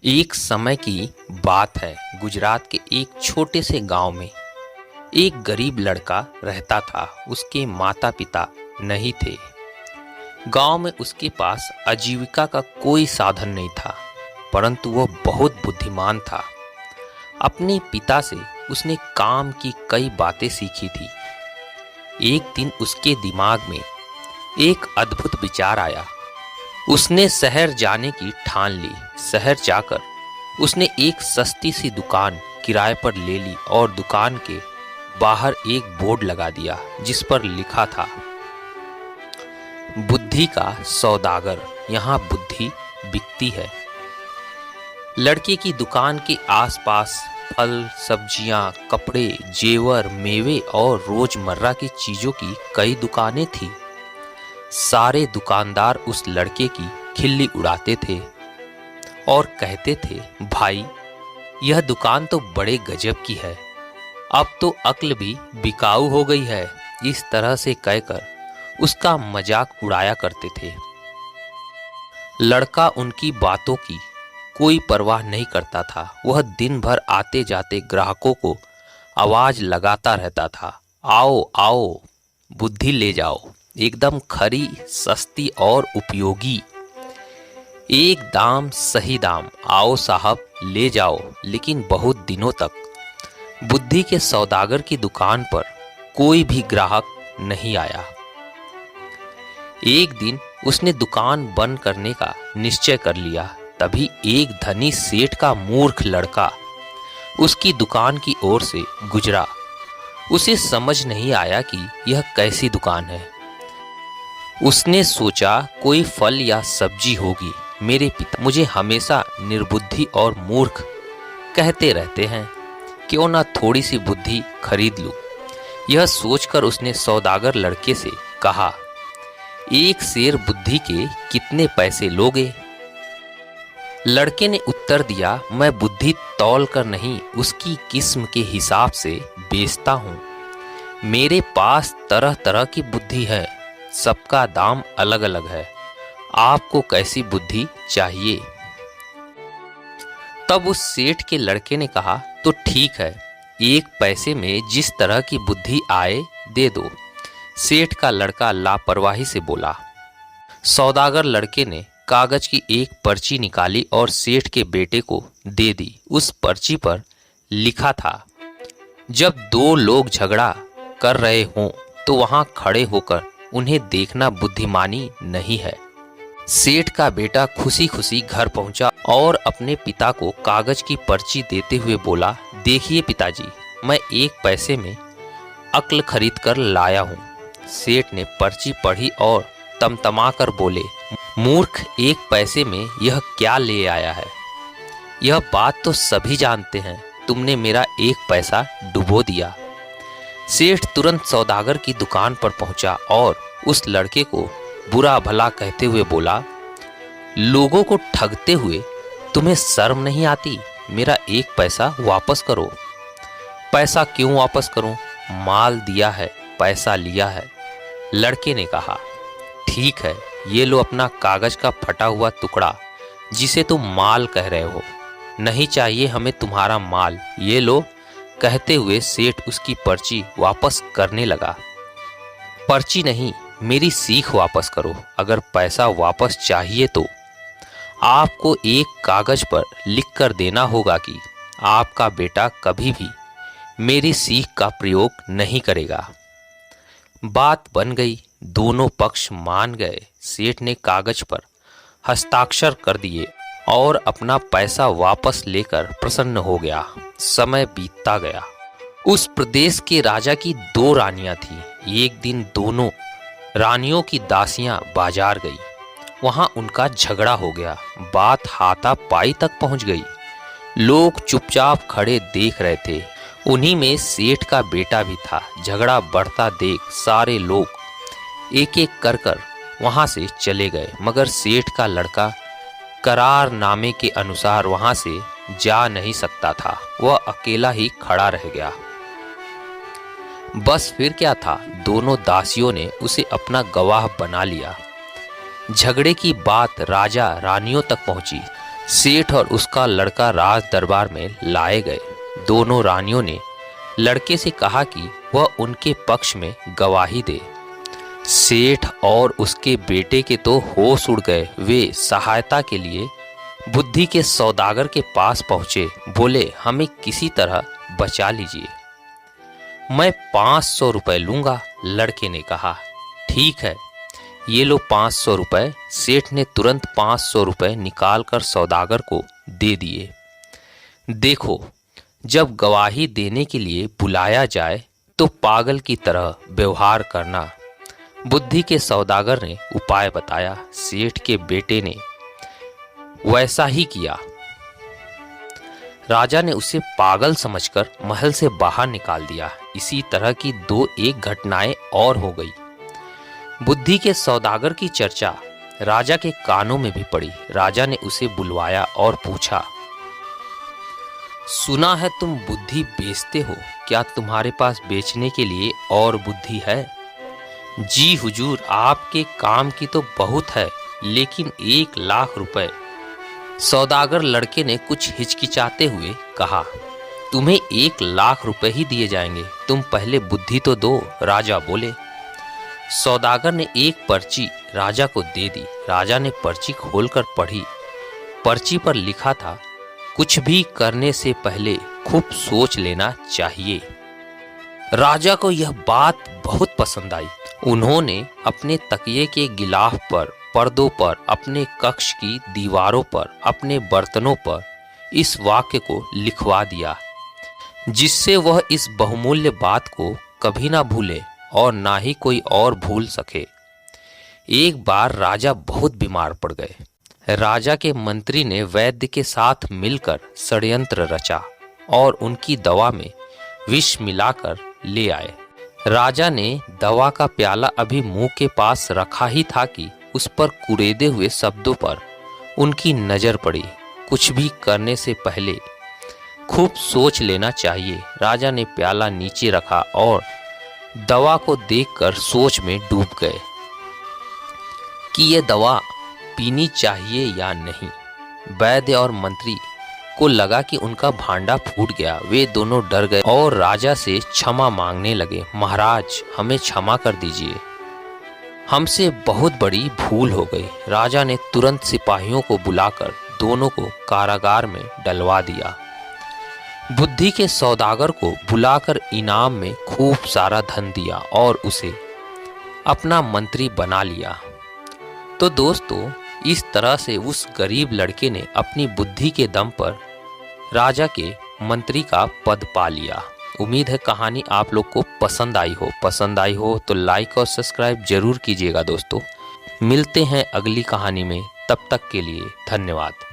एक समय की बात है। गुजरात के एक छोटे से गांव में एक गरीब लड़का रहता था। उसके माता पिता नहीं थे। गांव में उसके पास आजीविका का कोई साधन नहीं था, परंतु वह बहुत बुद्धिमान था। अपने पिता से उसने काम की कई बातें सीखी थी। एक दिन उसके दिमाग में एक अद्भुत विचार आया। उसने शहर जाने की ठान ली। शहर जाकर उसने एक सस्ती सी दुकान किराए पर ले ली और दुकान के बाहर एक बोर्ड लगा दिया जिस पर लिखा था, बुद्धि का सौदागर, यहाँ बुद्धि बिकती है। लड़के की दुकान के आसपास फल, सब्जियां, कपड़े, जेवर, मेवे और रोजमर्रा की चीजों की कई दुकानें थी। सारे दुकानदार उस लड़के की खिल्ली उड़ाते थे और कहते थे, भाई यह दुकान तो बड़े गजब की है, अब तो अक्ल भी बिकाऊ हो गई है। इस तरह से कहकर उसका मजाक उड़ाया करते थे। लड़का उनकी बातों की कोई परवाह नहीं करता था। वह दिन भर आते जाते ग्राहकों को आवाज लगाता रहता था, आओ आओ, बुद्धि ले जाओ, एकदम खरी, सस्ती और उपयोगी। एक दाम सही दाम, आओ साहब ले जाओ। लेकिन बहुत दिनों तक बुद्धि के सौदागर की दुकान पर कोई भी ग्राहक नहीं आया। एक दिन उसने दुकान बंद करने का निश्चय कर लिया। तभी एक धनी सेठ का मूर्ख लड़का उसकी दुकान की ओर से गुजरा। उसे समझ नहीं आया कि यह कैसी दुकान है। उसने सोचा, कोई फल या सब्जी होगी। मेरे पिता मुझे हमेशा निर्बुद्धि और मूर्ख कहते रहते हैं, क्यों ना थोड़ी सी बुद्धि खरीद लूं। यह सोचकर उसने सौदागर लड़के से कहा, एक सेर बुद्धि के कितने पैसे लोगे? लड़के ने उत्तर दिया, मैं बुद्धि तौल कर नहीं, उसकी किस्म के हिसाब से बेचता हूं। मेरे पास तरह तरह की बुद्धि है, सबका दाम अलग अलग है। आपको कैसी बुद्धि चाहिए? तब उस सेठ के लड़के ने कहा, तो ठीक है, एक पैसे में जिस तरह की बुद्धि आए दे दो। सेठ का लड़का लापरवाही से बोला। सौदागर लड़के ने कागज की एक पर्ची निकाली और सेठ के बेटे को दे दी। उस पर्ची पर लिखा था, जब दो लोग झगड़ा कर रहे हों तो वहां खड़े होकर उन्हें देखना बुद्धिमानी नहीं है। सेठ का बेटा खुशी खुशी घर पहुंचा और अपने पिता को कागज की पर्ची देते हुए बोला, देखिए पिताजी, मैं एक पैसे में अक्ल खरीद कर लाया हूं। सेठ ने पर्ची पढ़ी और तमतमा कर बोले, मूर्ख, एक पैसे में यह क्या ले आया है? यह बात तो सभी जानते हैं, तुमने मेरा एक पैसा डुबो दिया। सेठ तुरंत सौदागर की दुकान पर पहुंचा और उस लड़के को बुरा भला कहते हुए बोला, लोगों को ठगते हुए तुम्हें शर्म नहीं आती? मेरा एक पैसा वापस करो। पैसा क्यों वापस करूं? माल दिया है, पैसा लिया है। लड़के ने कहा, ठीक है, ये लो अपना कागज का फटा हुआ टुकड़ा जिसे तुम माल कह रहे हो। नहीं चाहिए हमें तुम्हारा माल, ये लो। कहते हुए सेठ उसकी पर्ची वापस करने लगा। पर्ची नहीं, मेरी सीख वापस करो। अगर पैसा वापस चाहिए तो आपको एक कागज पर लिख कर देना होगा कि आपका बेटा कभी भी मेरी सीख का प्रयोग नहीं करेगा। बात बन गई, दोनों पक्ष मान गए। सेठ ने कागज पर हस्ताक्षर कर दिए और अपना पैसा वापस लेकर प्रसन्न हो गया। समय बीतता गया। उस प्रदेश के राजा की दो रानियां थीं। एक दिन दोनों रानियों की दासियां बाजार गई। वहां उनका झगड़ा हो गया। बात हाथापाई तक पहुंच गई। लोग चुपचाप खड़े देख रहे थे। उन्हीं में सेठ का बेटा भी था। झगड़ा बढ़ता देख सारे लोग एक एक कर वहां से चले गए, मगर सेठ का लड़का करारनामे के अनुसार वहां से जा नहीं सकता था। वह अकेला ही खड़ा रह गया। बस फिर क्या था, दोनों दासियों ने उसे अपना गवाह बना लिया। झगड़े की बात राजा रानियों तक पहुंची। सेठ और उसका लड़का राज दरबार में लाए गए। दोनों रानियों ने लड़के से कहा कि वह उनके पक्ष में गवाही दे। सेठ और उसके बेटे के तो होश उड़ गए। वे सहायता के लिए बुद्धि के सौदागर के पास पहुंचे। बोले, हमें किसी तरह बचा लीजिए। मैं 500 रुपए लूंगा। लड़के ने कहा, ठीक है, ये लो 500 रुपए। सेठ ने तुरंत 500 रुपए निकालकर सौदागर को दे दिए। देखो, जब गवाही देने के लिए बुलाया जाए तो पागल की तरह व्यवहार करना। बुद्धि के सौदागर ने उपाय बताया। सेठ के बेटे ने वैसा ही किया। राजा ने उसे पागल समझकर महल से बाहर निकाल दिया। इसी तरह की 2-1 घटनाएं और हो गई। बुद्धि के सौदागर की चर्चा राजा के कानों में भी पड़ी। राजा ने उसे बुलवाया और पूछा, सुना है तुम बुद्धि बेचते हो, क्या तुम्हारे पास बेचने के लिए और बुद्धि है? जी हुजूर, आपके काम की तो बहुत है, लेकिन 1 लाख रुपए। सौदागर लड़के ने कुछ हिचकिचाते हुए कहा, तुम्हें 1 लाख रुपए ही दिए जाएंगे, तुम पहले बुद्धि तो दो। राजा बोले। सौदागर ने एक पर्ची राजा को दे दी। राजा ने पर्ची खोलकर पढ़ी। पर्ची पर लिखा था, कुछ भी करने से पहले खूब सोच लेना चाहिए। राजा को यह बात बहुत पसंद आई। उन्होंने अपने तकिए के गिलाफ पर, पर्दों पर, अपने कक्ष की दीवारों पर, अपने बर्तनों पर इस वाक्य को लिखवा दिया, जिससे वह इस बहुमूल्य बात को कभी ना भूले और ना ही कोई और भूल सके। एक बार राजा बहुत बीमार पड़ गए। राजा के मंत्री ने वैद्य के साथ मिलकर षड्यंत्र रचा और उनकी दवा में विष मिलाकर ले आए। राजा ने दवा का प्याला अभी मुंह के पास रखा ही था कि उस पर कुरेदे हुए शब्दों पर उनकी नजर पड़ी। कुछ भी करने से पहले खूब सोच लेना चाहिए। राजा ने प्याला नीचे रखा और दवा को देखकर सोच में डूब गए कि ये दवा पीनी चाहिए या नहीं। वैद्य और मंत्री को लगा कि उनका भांडा फूट गया। वे दोनों डर गए और राजा से क्षमा मांगने लगे। महाराज, हमें क्षमा कर दीजिए, हमसे बहुत बड़ी भूल हो गई। राजा ने तुरंत सिपाहियों को बुलाकर दोनों को कारागार में डलवा दिया। बुद्धि के सौदागर को बुलाकर इनाम में खूब सारा धन दिया और उसे अपना मंत्री बना लिया। तो दोस्तों, इस तरह से उस गरीब लड़के ने अपनी बुद्धि के दम पर राजा के मंत्री का पद पा लिया। उम्मीद है कहानी आप लोग को पसंद आई हो तो लाइक और सब्सक्राइब जरूर कीजिएगा दोस्तों। मिलते हैं अगली कहानी में, तब तक के लिए धन्यवाद।